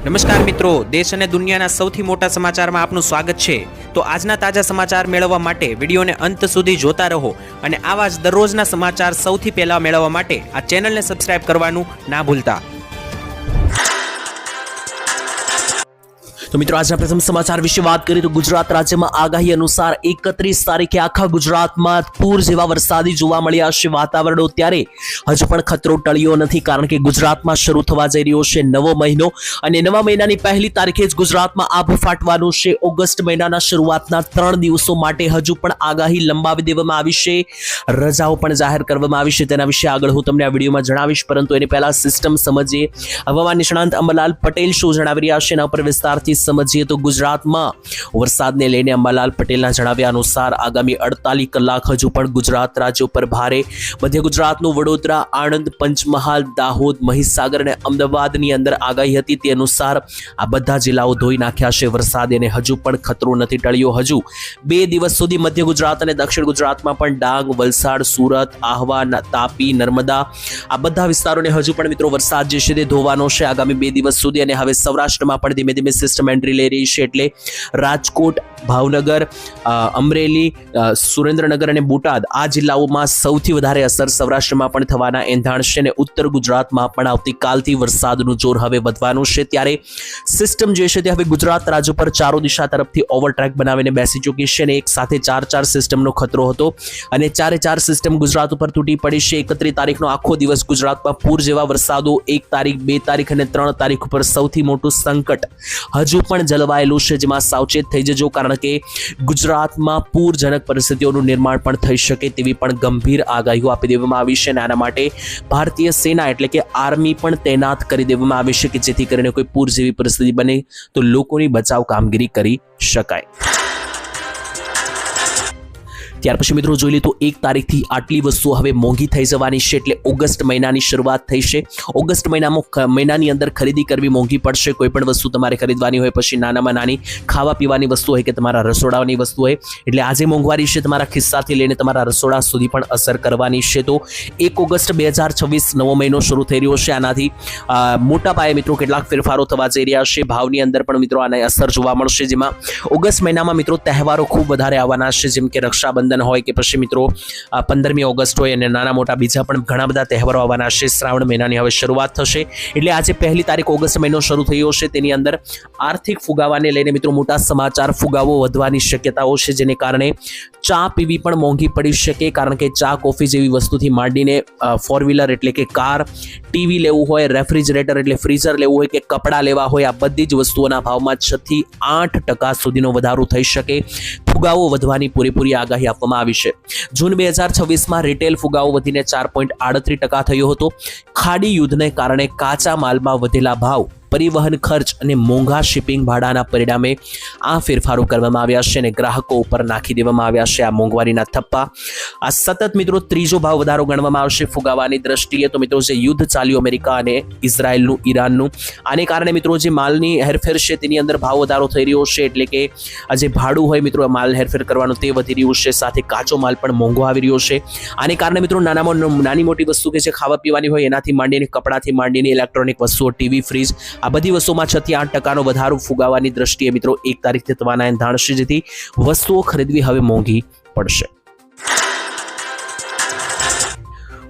નમસ્કાર મિત્રો, દેશ અને દુનિયાના સૌથી મોટા સમાચારમાં આપનું સ્વાગત છે। તો આજના તાજા સમાચાર મેળવવા માટે વિડીયોને અંત સુધી જોતા રહો અને આવા જ દરરોજના સમાચાર સૌથી પહેલા મેળવવા માટે આ ચેનલને સબસ્ક્રાઇબ કરવાનું ના ભૂલતા। तो मित्रों आज प्रथम समाचार विषय बात करें तो गुजरात राज्य में आगाही अनुसार 31 तारीखे आखा गुजरात में पूर जेवा वरसादी जोवा मळ्या छे। वातावरण त्यारे हजू पण खतरो टळ्यो नथी, कारण के गुजरात में शरू थवा जई रह्यो छे नवो महीनो अने नवा महीनानी पहली तारीखे ज गुजरात में आभ फाटवानुं छे। ऑगस्ट महीनाना शरूआतना 3 दिवसों माटे हजू पण आगाही लंबावी देवामां आवी छे। रजाओ पण जाहेर करवामां आवी छे, तेना विषे आगळ हुं तमने आ विडियोमां जणावीश, परंतु एनी पहेला सिस्टम समजीए। हवामान निष्णांत अंबालाल पटेल शो जणावी रह्या छे, एना पर विस्तारथी समझिए तो गुजरात में वरसाद ने लईने अंबालाल पटेल जणाव्या अनुसार आगामी 48 कलाक हजू पण गुजरात राज्य पर भारे मध्य गुजरातनु वडोदरा, आणंद, पंचमहाल, दाहोद, महीसागर और अमदावाद नी अंदर आगाही हती। ते अनुसार आ बधा जिल्लाओ धोई नाख्या छे वरसादे ने हजू पण खतरो नथी टळ्यो। हजू 2 दिवस सुधी मध्य गुजरात और दक्षिण गुजरात में पण डांग, वलसाड, सूरत, आहवा, तापी, नर्मदा आ बधा विस्तारों ने हजू पण मित्रों वरसाद जे छे ते धोवानो छे आगामी 2 दिवस सुधी। अने हवे सौराष्ट्र में पण धीमे धीमे सिस्टम एंट्री ले रही है, एटले राजकोट, भावनगर, अमरेली, सुरेन्द्रनगर और बोटाद आ जिल्लाओं में सौथी वधारे असर सौराष्ट्र में पण थवाना एंधाण छे। ने उत्तर गुजरात में पण आवतीकालथी वरसादनुं जोर हवे वधवानुं छे। त्यारे सिस्टम जे छे ते हवे गुजरात राज्य पर चारो दिशा तरफथी ओवरट्रेक बनावीने बेसी चूकी छे। ने एक साथे 4 सिस्टमनो खतरो हतो अने 4 सिस्टम गुजरात पर तूटी पड़ी छे। 31 तारीखनो आखो दिवस गुजरात में पूर जेवा वरसादो 1 तारीख, 2 तारीख और 3 तारीख पर सौथी मोटुं संकट हजू पण जलवायेलुं छे, जेमां सावचेत थई जजो, कारण के गुजरात में पूरजनक परिस्थितिओनुं निर्माण पण थई शके तेवी पण गंभीर आगाहीओ आपी देवामां आवी छे। आना माटे भारतीय सेना एटले के आर्मी पण तैनात करी देवामां आवी छे के जेथी करीने कोई पूर जेवी परिस्थिति बने तो लोकोनी बचाव कामगीरी करी शकाय। त्यार पछी मित्रों जोई लीए तो 1 तारीख थी आटली वस्तुओ हवे मोंघी थई जवानी छे, एटले ऑगस्ट महीनानी शरूआत थई छे। ऑगस्ट महीनानी अंदर खरीदी करवी मोंघी पड़शे। कोई पण वस्तु तमारे खरीदवानी होय, पछी नानामां नानी खावा पीवानी वस्तु होय के तमारा रसोडानी वस्तु होय, एटले आजे मोंघवारी छे तमारा खिस्साथी लईने तमारा रसोडा सुधी पण असर करवानी छे। तो 1 ऑगस्ट 2026 नवो महीनो शरू थई रह्यो छे। आनाथी मोटा पाये मित्रों केटलाक फेरफारो थवा जई रह्या छे। भावनी अंदर पण मित्रों आने असर जोवा मळशे, जेमां ऑगस्ट महीनामां मित्रों तहेवारो खूब वधारे आववाना छे, जेम के रक्षाबंधन होय के पछी मित्रों 15મી ऑगस्ट होय अने नाना मोटा बीजा पण घणा बधा तहेवारो आववाना छे। श्रावण महीनानी हवे शरूआत थशे, एटले आज 1 तारीख ऑगस्ट महीनो शरू थयो छे। तेनी अंदर आर्थिक फुगावाने लईने मित्रों मोटा समाचार, फुगावो वधवानी शक्यताओ छे, जेने कारणे चा पीवी पण मोंघी पड़ी शके, कारण के चा कॉफी जेवी वस्तुथी मांडीने 4 व्हीलर एटले के कार, टीवी लेवुं होय, रेफ्रिजरेटर एटले फ्रीजर लेवुं होय के कपड़ा लेवा होय, आ बधी ज वस्तुओना भावमां 6 થી 8% सुधीनो वधारो थई शके। फुगावो वधवानी पूरेपूरी आगाही आपवामां आवी छे। जून 2026 में रिटेल फुगावो वधीने 4.38% थयो हतो। खाड़ी युद्धने कारणे काचा मालमां वधेला भाव, परिवहन खर्च और मोंघा शिपिंग भाड़ाना परिणामे आ फेरफारो करवामां आव्या छे अने ग्राहको पर नाखी देवामां आव्या छे आ मोंघवारीना थप्पा। आ सतत मित्रों त्रीजो भाव वधारो गणवामां आवशे फुगावानी दृष्टिए। तो मित्रों जे युद्ध चाल्युं अमेरिका अने इजरायलनुं, ईराननुं, आने कारणे मित्रों जे मालनी हेरफेर छे तेनी अंदर भाव वधारो थई रह्यो छे, एटले के आ जे भाडुं होय मित्रों माल हेरफेर करवानुं ते वधी रह्युं छे, साथे काचो माल पण मोंघो आवी रह्यो छे। आने कारणे मित्रों नानी मोटी वस्तु के जे खावा पीवानी होय एनाथी मांडीने कपड़ाथी मांडीने इलेक्ट्रॉनिक वस्तुओ, टीवी, फ्रीज आ बधी वस्तुओं 6 થી 8% वधारो फुगावानी दृष्टिए मित्रों 1 तारीखथी थवाना एंधाण छे, जेथी वस्तुओ खरीदवी हवे मोंघी पड़शे।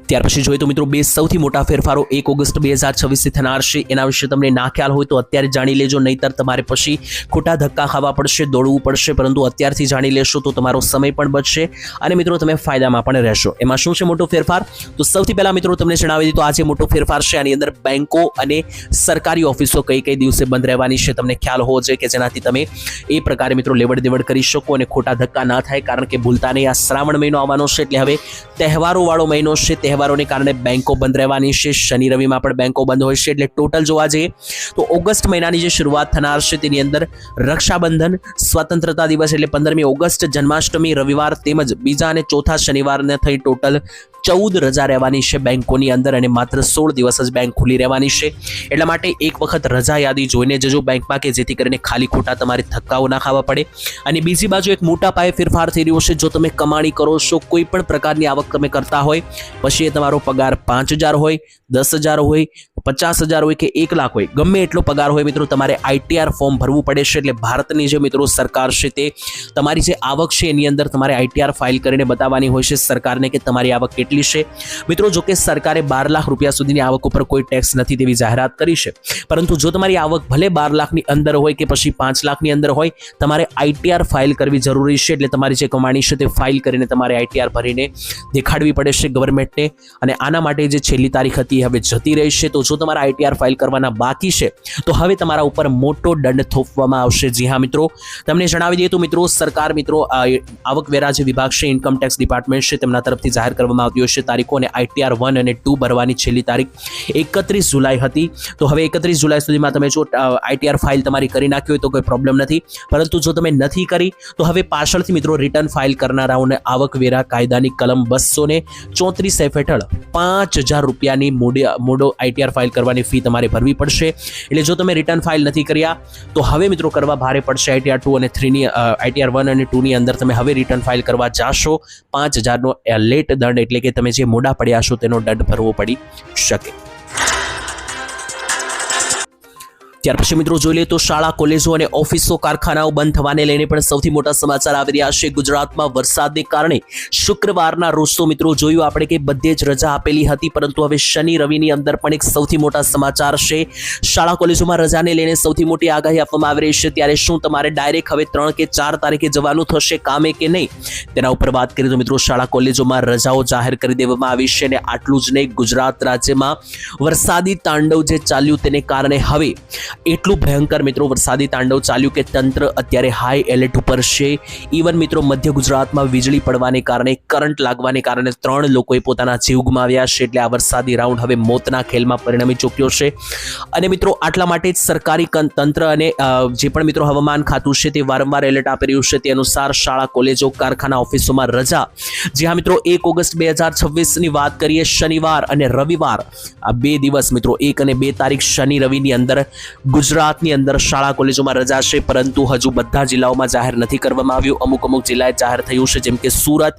त्यार पछी जोईए तो मित्रों 2 सौथी मोटा फेरफारो 1 ऑगस्ट 2026 थी थनार छे। एना विषे तमने ना ख्याल होय तो अत्यारे जाणी लेजो, नहींतर तमारे पछी खोटा धक्का खावा पड़शे, दौड़वुं पड़शे, परंतु अत्यारथी जाणी लेशो तो तमारो समय पण बचशे अने मित्रों तमे फायदामां पण रहेशो। एमां शुं छे मोटो फेरफार? तो सौथी पहेला मित्रों तमने जणावी दीधुं आज मोटो फेरफार छे। आनी अंदर बेंको अने सरकारी ऑफिसो कई दिवसे बंध रहेवानी छे तमने ख्याल होवो जोईए के जेनाथी तमे ए प्रकारे मित्रों लेवड देवड करी शको अने खोटा धक्का ना थाय, कारण के भूलता नहीं आ श्रावण महीनो आववानो छे, एटले हवे तहेवारो वाळो महीनो छे। तहेवारोने कारणे बेंको बंध रहेवानी छे। शनि रवि में पण बेंको बंध होय छे, एटले टोटल जोवा जईए तो ऑगस्ट महीनानी जे शरूआत थनार छे तेनी अंदर रक्षाबंधन, स्वतंत्रता दिवस एटले 15મી ऑगस्ट, जन्माष्टमी, रविवार तेमज बीजा अने चौथा शनिवारने थई टोटल 14 रजा रहेवानी छे बेंकोनी अंदर अने मात्र 16 दिवस ज बेंक खुली रहेवानी छे। एटला माटे एक वखत रजा यादी जोईने जजो बेंकमां के जेथी करीने खाली खोटा तमारे धक्काओ ना खावा पड़े। अने बीजी बाजु एक मोटा पाये फेरफार थई रह्यो छे। जो तमे कमाणी करो छो, कोई पण प्रकारनी आवक तमे करता होय, पछी ए तमारो पगार 5000 होय, 10,000 होय, 50,000 હોય કે 1 લાખ હોય, ગમે એટલો પગાર હોય મિત્રો, તમારે ITR ફોર્મ ભરવું પડે છે. એટલે ભારતની જે મિત્રો સરકાર છે તે તમારી જે આવક છે એની અંદર તમારે ITR ફાઇલ કરીને બતાવવાની હોય છે સરકારને કે તમારી આવક કેટલી છે. મિત્રો જો કે સરકારે 12 લાખ રૂપિયા સુધીની આવક ઉપર કોઈ ટેક્સ નથી તેવી જાહેરાત કરી છે, પરંતુ જો તમારી આવક ભલે 12 લાખની અંદર હોય કે પછી 5 લાખની અંદર હોય, તમારે ITR ફાઇલ કરવી જરૂરી છે. એટલે તમારી જે કમાણી છે તે ફાઇલ કરીને તમારે ITR ભરીને દેખાડવી પડે છે ગવર્મેન્ટને. અને આના માટે જે છેલ્લી તારીખ હતી હવે જતી રહી છે. તો જો તમારા ITR ફાઇલ કરવાના બાકી છે તો હવે તમારા ઉપર મોટો દંડ થોપવામાં આવશે. જી હા મિત્રો, તમને જણાવી દઈએ તો મિત્રો સરકાર મિત્રો આવકવેરા જે વિભાગ છે, ઇન્કમ ટેક્સ ડિપાર્ટમેન્ટ છે, તેમના તરફથી જાહેર કરવામાં આવતી હશે તારીખો. અને ITR 1 અને 2 ભરવાની છેલ્લી તારીખ 31 જુલાઈ હતી. તો હવે 31 જુલાઈ સુધીમાં તમે જો ITR ફાઇલ તમારી કરી નાખી હોય તો કોઈ પ્રોબ્લેમ નથી, પરંતુ જો તમે નથી કરી તો હવે પાછળથી મિત્રો રિટર્ન ફાઇલ કરનારાઓને આવકવેરા કાયદાની કલમ 234F હેઠળ 5,000 રૂપિયાની મોડો ITR ફાઇલ કરવાની ફી તમારે ભરવી પડશે. એટલે જો તમે રિટર્ન ફાઇલ નથી કર્યા તો હવે મિત્રો કરવા ભારે પડશે. ITR 2 અને 3 ની ITR 1 અને 2 ની અંદર તમે હવે રિટર્ન ફાઇલ કરવા જાશો, 5,000નો લેટ દંડ એટલે કે તમે જે મોડા પડ્યા છો તેનો દંડ ભરવો પડી શકે. ત્યાર પછી મિત્રો જોઈ લઈએ તો શાળા, કોલેજો અને ઓફિસો, કારખાનાઓ બંધ થવાને લઈને પણ સૌથી મોટા સમાચાર આવી રહ્યા છે. ગુજરાતમાં વરસાદને કારણે શુક્રવારના રોજ તો મિત્રો જોયું આપણે કે બધે જ રજા આપેલી હતી, પરંતુ હવે શનિ રવિની અંદર પણ એક સૌથી મોટા સમાચાર છે. શાળા કોલેજોમાં રજાને લઈને સૌથી મોટી આગાહી આપવામાં આવી રહી છે. ત્યારે શું તમારે ડાયરેક્ટ હવે 3 કે 4 તારીખે જવાનું થશે કામે કે નહીં, તેના ઉપર વાત કરીએ તો મિત્રો શાળા કોલેજોમાં રજાઓ જાહેર કરી દેવામાં આવી છે. અને આટલું જ નહીં, ગુજરાત રાજ્યમાં વરસાદી તાંડવ જે ચાલ્યું તેને કારણે હવે એટલું ભયંકર મિત્રો વરસાદી તાંડવ ચાલ્યું કે તંત્ર અત્યારે હાઈ એલર્ટ ઉપર છે. ઇવન મિત્રો મધ્ય ગુજરાતમાં વીજળી પડવાને કારણે, કરંટ લાગવાને કારણે 3 લોકોએ પોતાના જીવ ગુમાવ્યા છે. એટલે આ વરસાદી રાઉન્ડ હવે મોતના ખેલમાં પરિણમી ચૂક્યો છે. અને મિત્રો આટલા માટે જ સરકારી તંત્ર અને જે પણ મિત્રો હવામાન ખાતું છે તે વારંવાર એલર્ટ આપી રહ્યું છે. તે અનુસાર શાળા, કોલેજો, કારખાના, ઓફિસોમાં રજા. જી હા મિત્રો, 1 ઓગસ્ટ 2026ની વાત કરીએ, શનિવાર અને રવિવાર આ 2 દિવસ મિત્રો, 1 અને 2 તારીખ શનિ રવિની અંદર ગુજરાતની અંદર શાળા કોલેજોમાં રજા છે. પરંતુ હજુ બધા જિલ્લાઓમાં જાહેર નથી કરવામાં આવ્યું. અમુક જિલ્લાએ જાહેર થયું છે, જેમ કે સુરત,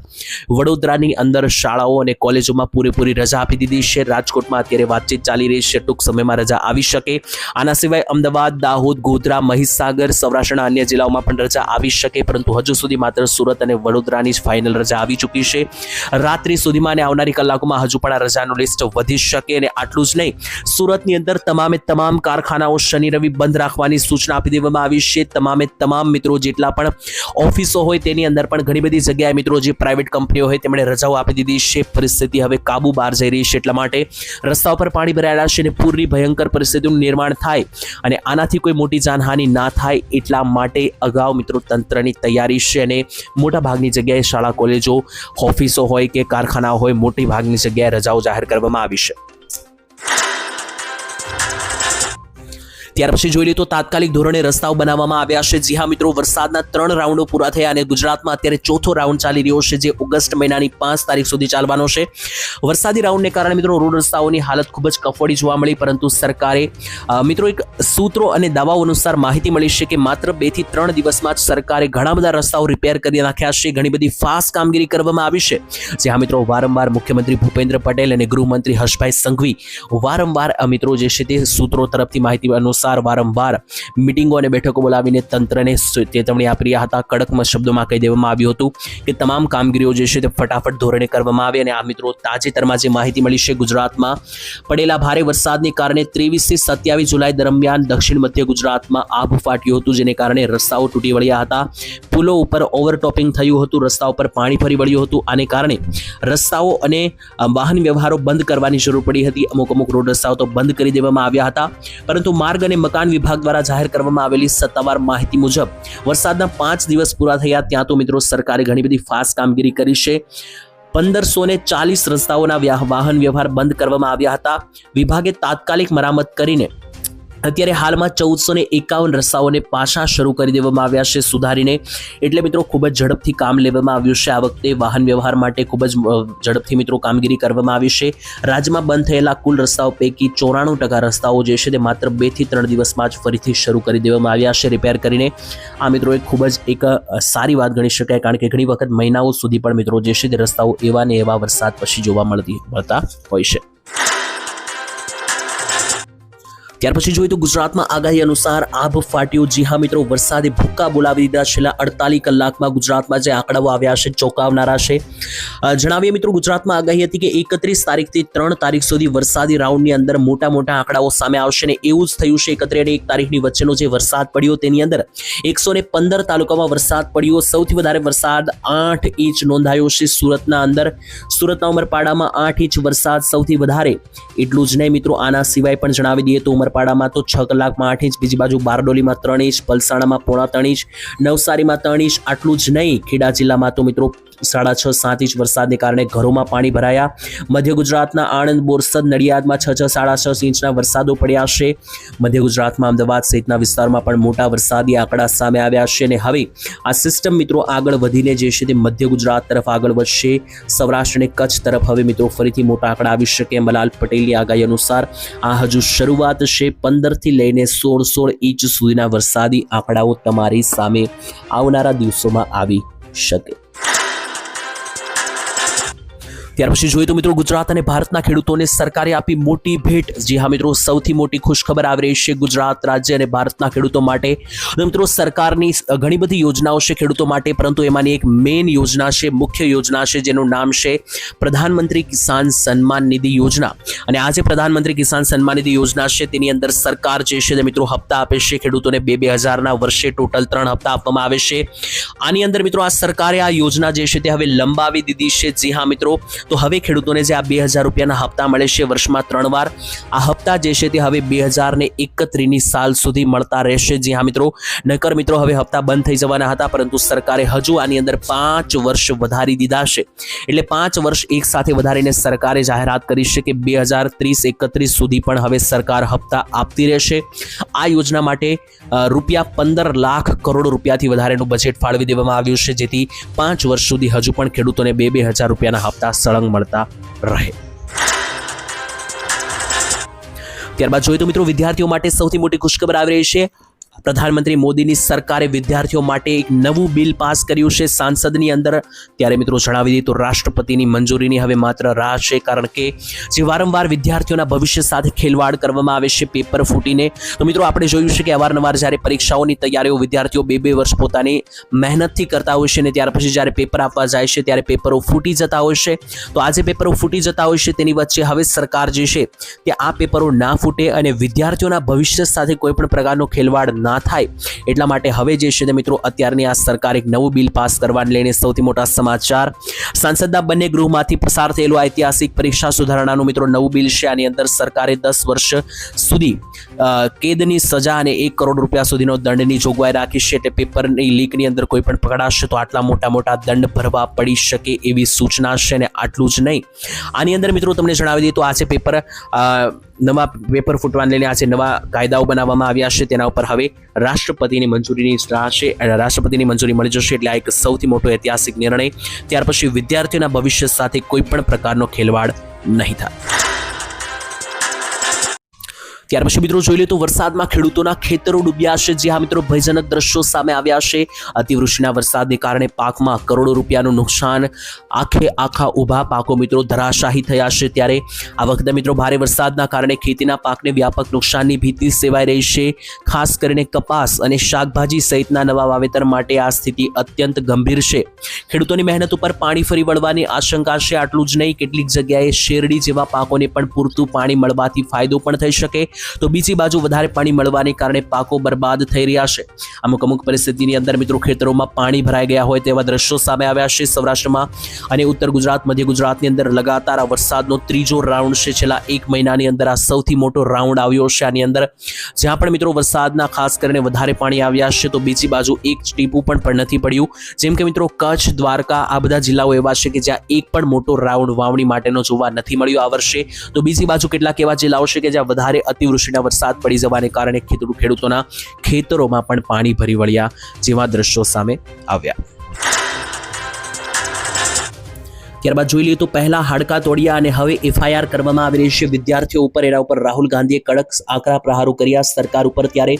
વડોદરાની અંદર શાળાઓ અને કોલેજોમાં પૂરેપૂરી રજા આપી દીધી છે. રાજકોટમાં અત્યારે વાતચીત ચાલી રહી છે, ટૂંક સમયમાં રજા આવી શકે. આના સિવાય અમદાવાદ, દાહોદ, ગોધરા, મહીસાગર, સૌરાષ્ટ્રના અન્ય જિલ્લાઓમાં પણ રજા આવી શકે. પરંતુ હજુ સુધી માત્ર સુરત અને વડોદરાની જ ફાઇનલ રજા આવી ચૂકી છે. રાત્રિ સુધીમાં અને આવનારી કલાકોમાં હજુ પણ આ રજાનું લિસ્ટ વધી શકે. અને આટલું જ નહીં, સુરતની અંદર તમામ કારખાનાઓ શનિ રવિ બંધ રાખવાની સૂચના આપી દેવામાં આવી છે. તમામ મિત્રો જેટલા પણ ઓફિસો હોય તેની અંદર પણ ઘણી બધી જગ્યાએ મિત્રો જે પ્રાઇવેટ કંપનીઓ હોય તેમણે રજાઓ આપી દીધી છે. પરિસ્થિતિ હવે કાબુ બહાર જઈ રહી છે. એટલા માટે રસ્તાઓ પર પાણી ભરાયેલા છે અને પૂરની ભયંકર પરિસ્થિતિનું નિર્માણ થાય અને આનાથી કોઈ મોટી જાનહાનિ ના થાય એટલા માટે અગાઉ મિત્રો તંત્રની તૈયારી છે. અને મોટા ભાગની જગ્યાએ શાળા, કોલેજો, ઓફિસો હોય કે કારખાનાઓ હોય, મોટી ભાગની જગ્યાએ રજાઓ જાહેર કરવામાં આવી છે. ત્યાર પછી જોઈ લઈએ તો તાત્કાલિક ધોરણે રસ્તાઓ બનાવવામાં આવ્યા છે. જી હા મિત્રો, વરસાદના 3 રાઉન્ડો પૂરા થયા અને ગુજરાતમાં અત્યારે 4થો રાઉન્ડ ચાલી રહ્યો છે, જે ઓગસ્ટ મહિનાની 5 તારીખ સુધી ચાલવાનો છે. વરસાદી રાઉન્ડને કારણે મિત્રો રોડ રસ્તાઓની હાલત ખૂબ જ કફોડી જોવા મળી, પરંતુ સરકારે મિત્રો એક સૂત્રો અને દાવાઓ અનુસાર માહિતી મળી છે કે માત્ર 2 થી 3 દિવસમાં જ સરકારે ઘણા બધા રસ્તાઓ રિપેર કરી નાખ્યા છે. ઘણી બધી ફાસ્ટ કામગીરી કરવામાં આવી છે. જી હા મિત્રો, વારંવાર મુખ્યમંત્રી ભૂપેન્દ્ર પટેલ અને ગૃહમંત્રી હર્ષભાઈ સંઘવી વારંવાર મિત્રો જે છે તે સૂત્રો તરફથી માહિતી અનુસાર વારંવાર મીટિંગો અને બેઠકો બોલાવીને તંત્રને ચેતવણી આપી રહ્યા હતા. કડક શબ્દોમાં કહી દેવામાં આવ્યું હતું કે તમામ કામગીરીઓ જે છે તે ફટાફટ ધોરણે કરવામાં આવે. અને આ મિત્રો તાજેતરમાં જે માહિતી મળી છે, ગુજરાતમાં પડેલા ભારે વરસાદને કારણે 23 થી 27 જુલાઈ દરમિયાન દક્ષિણ મધ્ય ગુજરાતમાં આભ ફાટ્યું હતું, જેને કારણે રસ્તાઓ તૂટી વળ્યા હતા. પુલો ઉપર ઓવરટોપિંગ થયું હતું, રસ્તાઓ પર પાણી ફરી વળ્યું હતું. આને કારણે રસ્તાઓ અને વાહન વ્યવહારો બંધ કરવાની જરૂર પડી હતી. અમુક રોડ રસ્તાઓ તો બંધ કરી દેવામાં આવ્યા હતા. પરંતુ માર્ગ અને મકાન વિભાગ દ્વારા જાહેર કરવામાં આવેલી સત્તાવાર માહિતી મુજબ વરસાદના 5 દિવસ પૂરા થયા ત્યાં તો મિત્રો સરકારે ઘણી બધી ફાસ્ટ કામગીરી કરી છે. 1540 રસ્તાઓના વાહન વ્યવહાર બંધ કરવામાં આવ્યા હતા. વિભાગે તાત્કાલિક મરામત કરીને અત્યારે હાલમાં 1451 રસ્તાઓને પાછા શરૂ કરી દેવામાં આવ્યા છે સુધારીને. એટલે મિત્રો ખૂબ જ ઝડપથી કામ લેવામાં આવ્યું છે. આ વખતે વાહન વ્યવહાર માટે ખૂબ જ ઝડપથી મિત્રો કામગીરી કરવામાં આવી છે. રાજ્યમાં બંધ થયેલા કુલ રસ્તાઓ પૈકી 94% રસ્તાઓ જે છે તે માત્ર 2 થી 3 દિવસમાં જ ફરીથી શરૂ કરી દેવામાં આવ્યા છે રિપેર કરીને. આ મિત્રો ખૂબ જ એક સારી વાત ગણી શકાય, કારણ કે ઘણી વખત મહિનાઓ સુધી પણ મિત્રો જે છે તે રસ્તાઓ એવા ને એવા વરસાદ પછી જોવા મળતા હોય છે. ત્યાર પછી જોઈએ તો ગુજરાતમાં આગાહી અનુસાર આભ ફાટ્યું. જી હા મિત્રો, વરસાદે ભૂક્કા બોલાવી દીધા. છેલ્લા 48 કલાકમાં ગુજરાતમાં જે આંકડાઓ આવ્યા છે ચોંકાવનારા છે. જણાવીએ મિત્રો, ગુજરાતમાં આગાહી હતી કે 31 તારીખથી 3 તારીખ સુધી વરસાદી રાઉન્ડની અંદર મોટા મોટા આંકડાઓ સામે આવશે ને એવું જ થયું છે. 31 અને 1 તારીખની વચ્ચેનો જે વરસાદ પડ્યો તેની અંદર 115 તાલુકામાં વરસાદ પડ્યો. સૌથી વધારે વરસાદ 8 ઇંચ નોંધાયો છે સુરતના ઉમરપાડામાં 8 ઇંચ વરસાદ સૌથી વધારે. એટલું જ નહીં મિત્રો, આના સિવાય પણ જણાવી દઈએ તો ઉમરપાડામાં તો 6 કલાકમાં 8 ઇંચ, બીજી બાજુ બારડોલીમાં 3 ઇંચ, પલસાણામાં 3.5 ઇંચ, નવસારીમાં 3 ઇંચ. આટલું જ નહીં, ખેડા જિલ્લામાં તો મિત્રો 6.5-7 ઇંચ વરસાદને કારણે ઘરોમાં પાણી ભરાયા. મધ્ય ગુજરાતના આણંદ, બોરસદ, નડિયાદમાં 6-6, 6.5 ઇંચના વરસાદો પડ્યા છે. મધ્ય ગુજરાતમાં અમદાવાદ સહિતના વિસ્તારમાં પણ મોટા વરસાદી આંકડા સામે આવ્યા છે. અને હવે આ સિસ્ટમ મિત્રો આગળ વધીને જે છે તે મધ્ય ગુજરાત તરફ આગળ વધશે. સૌરાષ્ટ્ર અને કચ્છ તરફ હવે મિત્રો ફરીથી મોટા આંકડા આવી શકે. અંબાલાલ પટેલની આગાહી અનુસાર આ હજુ શરૂઆત છે. 15 થી લઈને 16 ઇંચ સુધીના વરસાદી આંકડાઓ તમારી સામે આવનારા દિવસોમાં આવી શકે. ત્યાર પછી જોઈએ તો મિત્રો, ગુજરાત અને ભારતના ખેડૂતોને સરકારે આપી મોટી ભેટ. જી હા મિત્રો, સૌથી મોટી ખુશખબર આવી રહી છે ગુજરાત રાજ્ય અને ભારતના ખેડૂતો માટે. મિત્રો, સરકારની ઘણી બધી યોજનાઓ છે ખેડૂતો માટે, પરંતુ એમાંની એક મેઇન યોજના છે, મુખ્ય યોજના છે, જેનું નામ છે પ્રધાનમંત્રી કિસાન સન્માન નિધિ યોજના. અને આ જે પ્રધાનમંત્રી કિસાન સન્માન નિધિ યોજના છે તેની અંદર સરકાર જે છે તે મિત્રો હપ્તા આપે છે ખેડૂતોને. 2,000ના વર્ષે ટોટલ 3 હપ્તા આપવામાં આવે છે. આની અંદર મિત્રો આ સરકારે આ યોજના જે છે તે હવે લંબાવી દીધી છે. જી હા મિત્રો, તો હવે ખેડૂતોને જે આ 2,000 રૂપિયાના હપ્તા મળે છે વર્ષમાં 3 વાર, આ હપ્તા જે છે તે હવે 2031ની સાલ સુધી મળતા રહેશે. જી હા મિત્રો, નકર મિત્રો હવે હપ્તા બંધ થઈ જવાના હતા, પરંતુ સરકારે હજુ આની અંદર 5 વર્ષ વધારી દીધા છે. એટલે 5 વર્ષ એક સાથે વધારીને સરકારે જાહેરાત કરી છે કે 2030-31 સુધી પણ હવે સરકાર હપ્તા આપતી રહેશે. આ યોજના માટે ₹15 લાખ કરોડ રૂપિયાથી વધારેનું બજેટ ફાળવી દેવામાં આવ્યું છે, જેથી 5 વર્ષ સુધી હજુ પણ ખેડૂતોને 2,000 રૂપિયાના હપ્તા સળંગ મળતા રહે. ત્યારબાદ જોઈએ તો મિત્રો, વિદ્યાર્થીઓ માટે સૌથી મોટી ખુશખબર આવી રહી છે. પ્રધાનમંત્રી મોદીની સરકારે વિદ્યાર્થીઓ માટે એક નવું બિલ પાસ કર્યું છે સાંસદની અંદર. ત્યારે મિત્રો જણાવી દઈએ તો રાષ્ટ્રપતિની મંજૂરીની હવે માત્ર રાહ છે, કારણ કે જે વારંવાર વિદ્યાર્થીઓના ભવિષ્ય સાથે ખેલવાડ કરવામાં આવે છે પેપર ફૂટીને. તો મિત્રો આપણે જોયું છે કે અવારનવાર જ્યારે પરીક્ષાઓની તૈયારીઓ વિદ્યાર્થીઓ 2-2 વર્ષ પોતાની મહેનતથી કરતા હોય છે, અને ત્યાર પછી જ્યારે પેપર આપવા જાય છે ત્યારે પેપરો ફૂટી જતા હોય છે. તો આજે પેપરો ફૂટી જતા હોય છે, તેની વચ્ચે હવે સરકાર જે છે તે આ પેપરો ના ફૂટે અને વિદ્યાર્થીઓના ભવિષ્ય સાથે કોઈ પણ પ્રકારનો ખેલવાડ ના થાય એટલા માટે હવે જે છે તે મિત્રો અત્યારની આ સરકાર એક નવું બિલ પાસ કરવાને લઈને સૌથી મોટા સમાચાર. સંસદના બંને ગૃહમાંથી પસાર થયેલું ઐતિહાસિક પરીક્ષા સુધારણાનું મિત્રો નવું બિલ છે. આની અંદર સરકારે 10 વર્ષ સુધી કેદની સજા અને 1 કરોડ રૂપિયા સુધીનો દંડની જોગવાઈ રાખી છે. એટલે પેપરની લીકની અંદર કોઈ પણ પકડાશે તો આટલા મોટા દંડ ભરવા પડી શકે એવી સૂચના છે. અને આટલું જ નહીં, આની અંદર મિત્રો તમને જણાવી દઈએ તો આ જે નવા પેપર ફૂટવાને લઈને આજે નવા કાયદાઓ બનાવવામાં આવ્યા છે. તેના ઉપર હવે રાષ્ટ્રપતિની મંજૂરીની રાહ છે. રાષ્ટ્રપતિની મંજૂરી મળી જશે એટલે આ એક સૌથી મોટો ઐતિહાસિક નિર્ણય. ત્યાર પછી વિદ્યાર્થીઓના ભવિષ્ય સાથે કોઈ પણ પ્રકારનો ખેલવાડ નહીં થાય. ત્યાર પછી મિત્રો જોઈ લે તો વરસાદમાં ખેડૂતોના ખેતરો ડૂબ્યા છે. જે હા મિત્રો, ભયજનક દ્રશ્યો સામે આવ્યા છે. અતિવૃષ્ટિના વરસાદને કારણે પાકમાં કરોડો રૂપિયાનું નુકસાન, આખા ઊભા પાકો મિત્રો ધરાશાયી થયા છે. ત્યારે આ વખતે મિત્રો ભારે વરસાદના કારણે ખેતીના પાકને વ્યાપક નુકસાનની ભીતિ સેવાઈ રહી છે. ખાસ કરીને કપાસ અને શાકભાજી સહિતના નવા વાવેતર માટે આ સ્થિતિ અત્યંત ગંભીર છે. ખેડૂતોની મહેનત ઉપર પાણી ફરી વળવાની આશંકા છે. આટલું જ નહીં, કેટલીક જગ્યાએ શેરડી જેવા પાકોને પણ પૂરતું પાણી મળવાથી ફાયદો પણ થઈ શકે. તો બીજી બાજુ વધારે પાણી મળવાને કારણે પાકો બરબાદ થઈ રહ્યા છે. અમુક પરિસ્થિતિની અંદર મિત્રો ખેતરોમાં પાણી ભરાઈ ગયા હોય તેવા દ્રશ્યો સામે આવ્યા છે. સૌરાષ્ટ્રમાં અને ઉત્તર ગુજરાત, મધ્ય ગુજરાતની અંદર લગાતાર આ વરસાદનો 3જો રાઉન્ડ છે. છેલ્લા 1 મહિનાની અંદર આ સૌથી મોટો રાઉન્ડ આવ્યો છે. આની અંદર જ્યાં પણ મિત્રો વરસાદના ખાસ કરીને વધારે પાણી આવ્યા છે, તો બીજી બાજુ એક ટીપું પણ નથી પડ્યું. જેમ કે મિત્રો કચ્છ, દ્વારકા આ બધા જિલ્લાઓ એવા છે કે જ્યાં એક પણ મોટો રાઉન્ડ વાવણી માટેનો જોવા નથી મળ્યો આ વર્ષે. તો બીજી બાજુ કેટલાક એવા જિલ્લાઓ છે કે જ્યાં વધારે અતિવૃષ્ટિના વરસાદ પડી જવાને કારણે ખેડૂતોના ખેતરોમાં પણ પાણી ભરી વળ્યા જેવા દ્રશ્યો સામે આવ્યા. ત્યારબાદ જોઈ લઈએ તો પહેલા હાડકા તોડ્યા અને હવે FIR કરવામાં આવી રહી છે વિદ્યાર્થીઓ ઉપર. એના ઉપર રાહુલ ગાંધીએ કડક આકરા પ્રહારો કર્યા સરકાર ઉપર. ત્યારે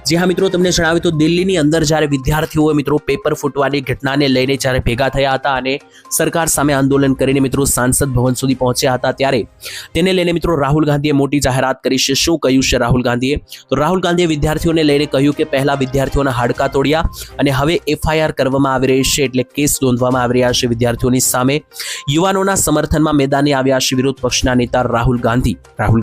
જી હા મિત્રો, તમને જણાવ્યું તો દિલ્હીની અંદર જ્યારે વિદ્યાર્થીઓએ મિત્રો પેપર ફૂટવાની ઘટનાને લઈને જ્યારે ભેગા થયા હતા અને સરકાર સામે આંદોલન કરીને મિત્રો સાંસદ ભવન સુધી પહોંચ્યા હતા, ત્યારે તેને લઈને મિત્રો રાહુલ ગાંધીએ મોટી જાહેરાત કરી છે. શું કહ્યું છે રાહુલ ગાંધીએ? તો રાહુલ ગાંધીએ વિદ્યાર્થીઓને લઈને કહ્યું કે પહેલા વિદ્યાર્થીઓના હાડકા તોડ્યા અને હવે FIR કરવામાં આવી રહી છે, એટલે કેસ નોંધવામાં આવી રહ્યા છે વિદ્યાર્થીઓની સામે. યુવાનોના સમર્થનમાં મેદાને આવ્યા છે વિરોધ પક્ષના નેતા રાહુલ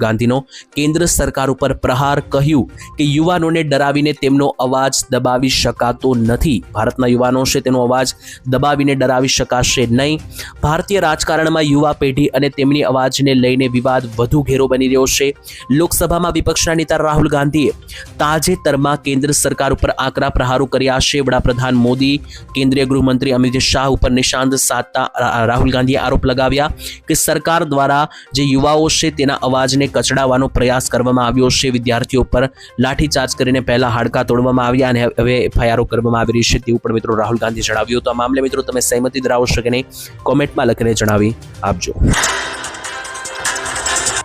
ગાંધીનો કેન્દ્ર સરકાર ઉપર પ્રહાર, કહ્યું કે યુવાનોને ડરાવીને તેમનો અવાજ દબાવી શકાતો નથી. ભારતના યુવાનો છે તેનો અવાજ દબાવીને ડરાવી શકાશે નહીં. ભારતીય રાજકારણમાં યુવા પેઢી અને તેમની અવાજને લઈને વિવાદ વધુ ઘેરો બની રહ્યો છે. લોકસભામાં વિપક્ષના નેતા રાહુલ ગાંધીએ તાજેતરમાં કેન્દ્ર સરકાર ઉપર આકરા પ્રહારો કર્યા છે. વડાપ્રધાન મોદી, કેન્દ્રીય ગૃહમંત્રી અમિત શાહ ઉપર નિશાન સાધતા રાહુલ ગાંધીએ આરોપ લગાવ્યા કે સરકાર દ્વારા જે યુવાઓ છે તેના અવાજને કચડાવવાનો પ્રયાસ કરવામાં આવ્યો છે. વિદ્યાર્થીઓ પર લાઠીચાર્જ કરીને પહેલા હાડકા તોડવામાં આવ્યા અને હવે FIR કરવામાં આવી રહી છે તેવું પણ મિત્રો રાહુલ ગાંધી જણાવ્યું. તો આ મામલે મિત્રો તમે સહેમતિ ધરાવશો કે નહીં, કોમેન્ટમાં લખીને જણાવી આપજો.